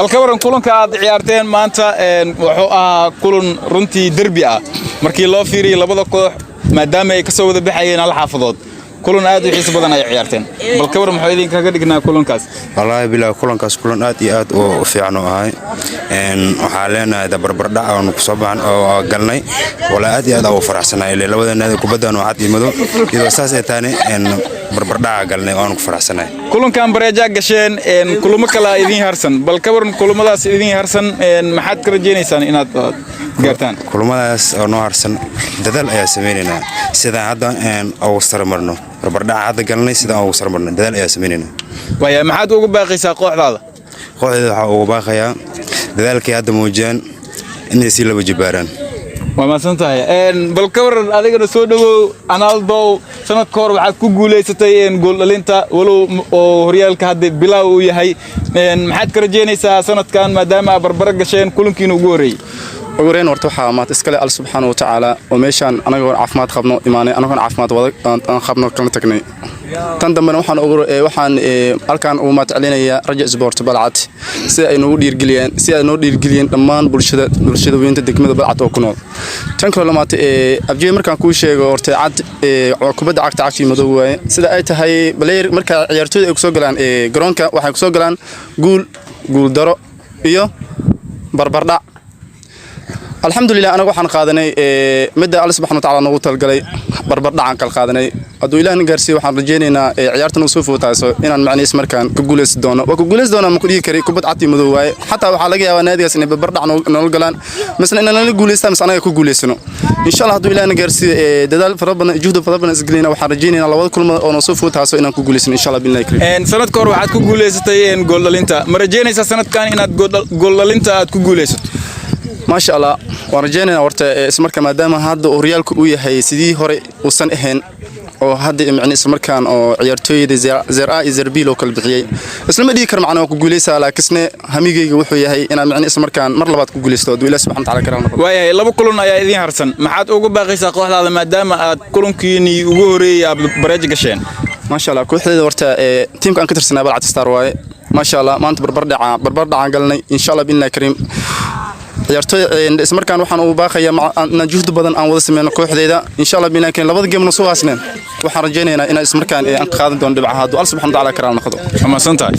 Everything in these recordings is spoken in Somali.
bal ka waran kulanka aad ciyaarteen maanta wuxuu ahaa kulan runtii derbi ah markii loo fiiriyay labada koox maadaama ay ka soo wada baxayeen hal xaafadood kulan aad u xiiso badan ay ciyaarteen bal ka waran maxay idin kaga dhignaa kulankaas wallahi bilaa kulankaas kulan aad iyo aad u fiican oo ahay waxa leenahay barbardhac oo ku soo baahan oo galnay wala aad iyo aad u faraxsanahay labada naadi kubaddan oo cad iyo madow iyo saas ay taane barbardhac galnay oo aan ku faraxsanahay kulankan bareeja gasheen kulamo kala idin harsan bal ka waran kulamadaas idin harsan maxaad ka rajaynaysaan inaad gaartaan kulamadaas oo noo harsan dadaal ayaa sameeynaa sida hadda oo sarmarno barbardhac hadda galnay sida oo sarmarno dadaal ayaa sameeynaa waya maxaad ugu baaqaysaa kooxdaada waxa ugu baaqayaa dadaalkii hadda muujiyaan inay si laba jibaaraan وما سنتهي بالكور هذيك السودو أنا الضو سنة كور وحد كوجولة ستين جول لينتا ولو هريال كهذا بلا وياهي محد كرجيني سنة كان مدام بربرق شين كلهم كانوا جوري وغيرين ورتوحة ما تسكلي الله سبحانه وتعالى ومشان أنا قول عفمات خبنا إيماني أنا كون عفمات وضع أنا خبنا كلنا تكني تندم وحن وحن أركان وما تعلينا يا رجع سبورت بلعت سي نودي رجليان سي نودي رجليان لمان برشة وين تدكمل بلعت وكنول تنكر لما أبجي مركان كل شيء ورت عد عقبة عقد عشي مدوّة سيدا أي تهاي بلير مركا عيرتو يكسوجلان جرونكا وح يكسوجلان قول درو إياه بربردع الحمد لله أنا وحنا قادني مدة الله سبحانه وتعالى نقول الجلي بربردع عن كل قادني أدو إله نجارسي وحنا رجينا عيارتنا وصوف وتعسو إن معني اسم كان كجولس دونا وكجولس دونا مكودي كري كبت عتي مدوّة حتى وحلاقي ونادي سنة بربردع نقولان مثلا إننا نقولس تام سنة كجولسنا إن شاء الله أدو إله نجارسي دال فربنا جهد فربنا سجلنا وحنا رجينا لو كل ما نصوف وتعسو إن كجولسنا إن شاء الله بالله كريم. إن سنة كور واحد كجولس تين جول لينتا مرجينا سنة كان إن جول لينتا كجولس. ما شاء الله ورجينا ورت اسمرك ما دام هذا أوريالك ويا سيدي هوري وصن إهن أو هذا يعني اسمركان أو عيارتوي زرعاء زربي لو كالبحيي اسلم دي كرم معنا وكجوليس على كسنة هميجي وحوي هي أنا يعني اسمركان مرة بعد كجوليس تود ولا سبحان تعالى كرام ويا لو كلنا يا إذين هرسن ما حد أوجب باقي ساقه هذا ما دام كلهم كيني وجوري برج قشين ما شاء الله كل حد ورت تيم كان كتر سنة بلعت ستار واي ما شاء الله ما أنت بربردع قالنا إن شاء الله بالله كريم ciyaartoy ismarkaan waxaan u baaqayaa macna juhd badan aan wada sameeyno kooxdeeda insha Allah binaakin labada game soo haasneen waxaan rajaynaynaa in ismarkaan aan qaadan doono dhibcaha Allah subhanahu wa ta'ala karaal noqdo ama santahay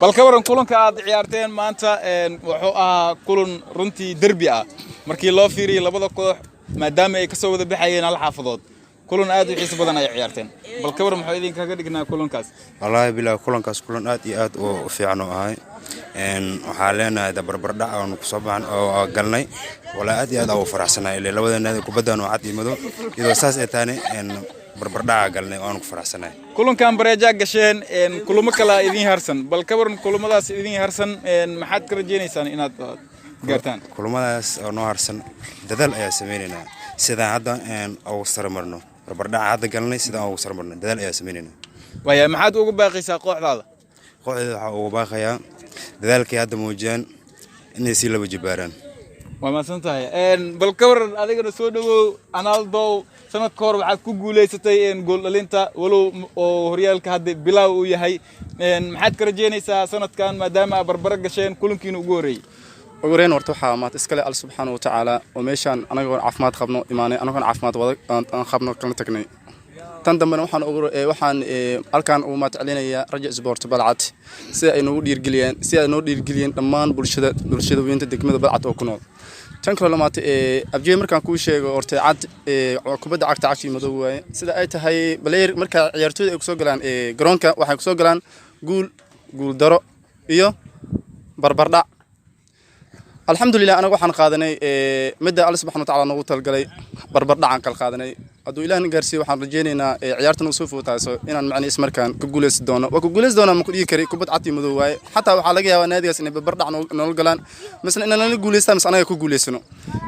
bal ka waran kulanka aad ciyaarteen maanta wuxuu ahaa kulan runtii derbi ah markii loo fiiriyo labada koox maadaama ay ka soo wada baxayeen hal xaafadood kulan aad u xiiso badan ay ciyaarteen bal ka waran maxay idin kaga dhignaa kulankaas wallahi bilaa kulankaas kulan aad iyo aad u fiican oo ahay waxaa leenahay barbar dhac oo ku soo baxan oo galnay wallahi aad iyo aad u faraxsanahay labada naadi kubaddan oo cad iyo madow iyadoo saas ay tahay barbar dhac galnay oo aan ku faraxsanahay kulankan bareeja gasheen kulamo kala idin harsan bal ka waran kulamadaas idin harsan maxaad ka rajeynaysaan inaad gaartaan kulamadaas oo noo harsan dadaal ayaa sameeynaa sidaan hadda ugu sarmarno barbar dhac hadda galnay sidaan ugu sarmarno dadaal ayaa sameeynaa waya maxaad ugu baaqaysaa kooxdaada waxa ugu baaqayaa dadaalkii hadda muujiyaan inay si laba jibaaraan waa maasan tahay bal ka waran adigana soo dhawow Ronaldo sanad ka hor waxaad ku guuleysatay gool dhalinta walow oo horyaalka hadda bilaaw uu yahay maxaad ka rajeynaysaa sanadkan maadaama barbar gasheen kulankiina ugu horeeyay ugu horeyn horta waxa maad iskale al subhanahu wa ta'ala oo meeshan anagoon caafimaad qabno imaanay anagoon caafimaad wada aan qabno kala tagnay tan dambana waxaan halkan uu maad celinaya raja sport balcad si ay noo dhiirgeliyeen dhammaan bulshada weynta degmada balcad oo ku nool tan kale lamaad abjee markaan ku sheego horta cad kubadda cagta cagti madow waaye sida ay tahay baleer marka ciyaartooyda ay ku soo galaan garoonka waxay ku soo galaan guul daro iyo barbardhac alxamdulillah anagu waxaan qaadanay midda Allah subhanahu wa ta'ala nagu talgalay barbardhacan kala qaadanay haduu ilaahay gaarsiyo waxaan rajeynaynaa ciyaartan soo footayso inaan macna ismarkaan ku guuleysan doono waa ku guuleysan doona ma ku dhigi kari kubad cad madow waaye xataa waxa laga yaabaa naadigaas inay barbardhac nolol galaan misna inaan la guuleystaan mis anaga ku guuleysano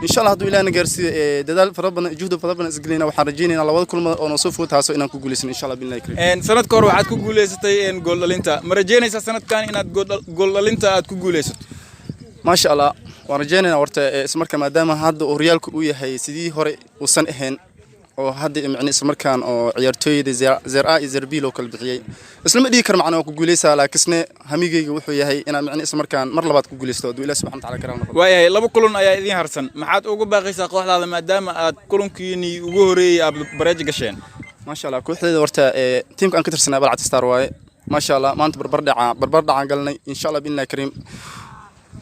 insha Allah haduu ilaahay gaarsiyo dadaal fara badan juhdo fara badan isgalina waxaan rajeynaynaa labada kulmad oo soo footayso inaan ku guuleysano insha Allah billahi kareem sanadka hore waxaad ku guuleysatay gool dhalinta ma rajeynaysaa sanadkan inaad gool dhalinta aad ku guuleysato ما شاء الله ورجعنا ورت اسمر كان مادام هذا أوريال كويه هي سدي هري وسن إهن أو هذا يعني اسمر كان أو عيارتوي زرعاء زربي لو كل بحيي اسلم دي كرم معنا وكجوليسا لكسنا هميجي وحوي هي أنا يعني اسمر كان مر لبعض كجوليسا دويلا سبحانه وتعالى كرامنا ويا لبو كلون أيا إذن هرسن ما حد أوجو باقي ساقوح هذا مادام كلون كيني وجوري قبل برج قشين ما شاء الله كل هذا ورت تيم كان كتر سنة بلعت ستارواي ما شاء الله ما أنت بربردع قالنا إن شاء الله بالله كريم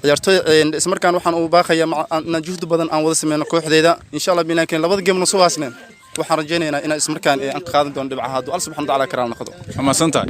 ciyaartoy ismarkaan waxaan u baaqayaa juhd badan aan wada sameeyno kooxdeeda insha Allah binaakin labada game noo soo haasneen waxaan rajeynaynaa in ismarkaan aan qaadan doono dhibcaha Allah subhanahu wa ta'ala karaal noqdo ama santaay